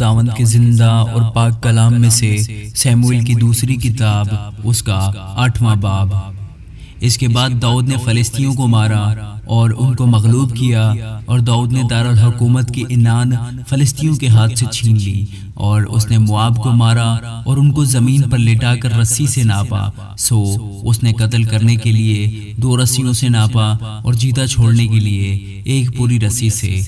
خداوند کے زندہ اور پاک کلام میں سے سیموئیل کی دوسری کتاب اس کا 8واں باب۔ اس کے بعد داؤد نے فلسطینیوں کو مارا اور ان کو مغلوب کیا، اور داؤد نے دارالحکومت کی عنان فلسطینیوں کے ہاتھ سے چھین لی، اور اس نے مواب کو مارا اور ان کو زمین پر لٹا کر رسی سے ناپا۔ سو اس نے قتل کرنے کے لیے 2 رسیوں سے ناپا اور جیتا چھوڑنے کے لیے 1 پوری رسی سے۔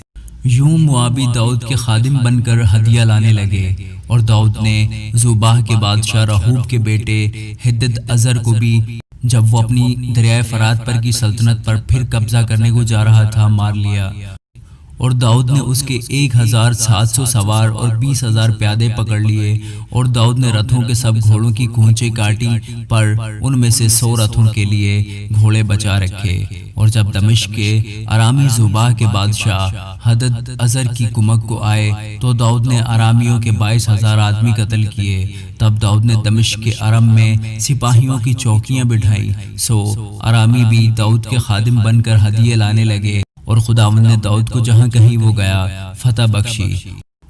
یوں موابی داؤد کے خادم بن کر ہدیہ لانے لگے، اور داؤد نے زوباہ کے بادشاہ رہوب کے بیٹے ہدد ازر کو بھی، جب وہ اپنی دریائے فرات پر کی سلطنت پر پھر قبضہ کرنے کو جا رہا تھا، مار لیا۔ اور داؤد نے اس کے 1700 سوار اور 20,000 پیادے پکڑ لیے، اور داؤد نے رتھوں کے سب گھوڑوں کی کونچیں کاٹی، پر ان میں سے 100 رتھوں کے لیے گھوڑے بچا رکھے۔ اور جب دمشق کے ارامی زوباہ کے بادشاہ ہدد ازر کی کمک کو آئے تو داؤد نے ارامیوں کے 22,000 آدمی قتل کیے۔ تب داؤد نے دمشق کے ارم میں سپاہیوں کی چوکیاں بٹھائی۔ سو ارامی بھی داؤد کے خادم بن کر ہدیے لانے لگے، اور خداوند نے داؤد کو جہاں کہیں وہ گیا فتح بخشی۔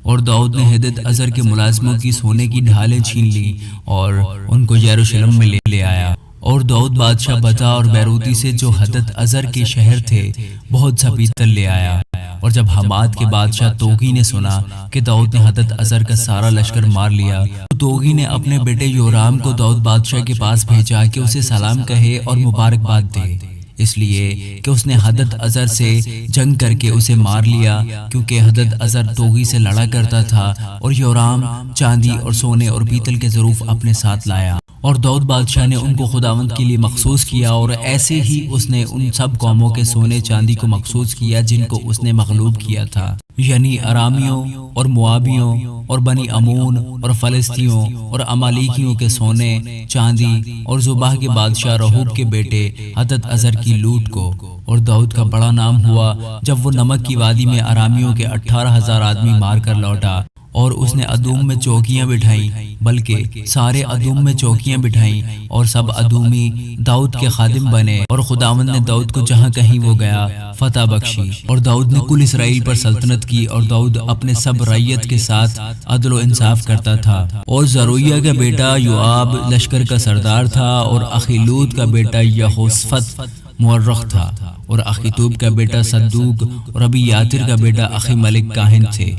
اور داؤد نے ہدد ازر کے ملازموں کی سونے کی ڈھالیں چھین لی اور ان کو یروشلم میں لے آیا۔ اور داؤد بادشاہ بتا اور بیروتی سے، جو ہدد ازر کے شہر تھے، بہت سا پیتل لے آیا۔ اور جب حماد کے بادشاہ توغی نے سنا کہ داؤد نے ہدد ازر کا سارا لشکر مار لیا، تو توغی نے اپنے بیٹے یورام کو داؤد بادشاہ کے پاس بھیجا کہ اسے سلام کہے اور مبارکباد دے، اس لیے کہ اس نے ہدد ازر سے جنگ کر کے اسے مار لیا، کیونکہ ہدد ازر توغی سے لڑا کرتا تھا، اور یورام چاندی اور سونے اور پیتل کے ظروف اپنے ساتھ لایا۔ اور داؤد بادشاہ نے ان کو خداوند کے لیے مخصوص کیا، اور ایسے ہی اس نے ان سب قوموں کے سونے چاندی کو مخصوص کیا جن کو اس نے مغلوب کیا تھا، یعنی ارامیوں اور موابیوں اور بنی امون اور فلسطینیوں اور امالیکیوں کے سونے چاندی، اور زوباہ کے بادشاہ رہوب کے بیٹے ہدد ازر کی لوٹ کو۔ اور داؤد کا بڑا نام ہوا جب وہ نمک کی وادی میں ارامیوں کے 18,000 آدمی مار کر لوٹا، اور اس نے ادوم میں چوکیاں بٹھائیں، بلکہ سارے ادوم میں چوکیاں بٹھائیں، اور سب ادومی داؤد کے خادم بنے، اور خداوند نے داؤد کو جہاں کہیں وہ گیا فتح بخشی۔ اور داؤد نے کل اسرائیل پر سلطنت کی، اور داؤد اپنے سب رعیت کے ساتھ عدل و انصاف کرتا تھا۔ اور زرویہ کا بیٹا یوآب لشکر کا سردار تھا، اور اخیلود کا بیٹا یہوشفت مورخ تھا، اور اخیتوب کا بیٹا صدوق، اور ابی یاتر کا بیٹا اخی ملک کاہن تھے،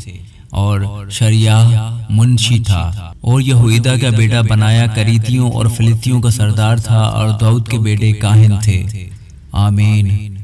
اور شریاہ منشی تھا، اور یہویدا کا بیٹا بنایا کریتیوں اور فلسطینیوں کا سردار تھا، اور داؤد کے بیٹے کاہن تھے۔ آمین۔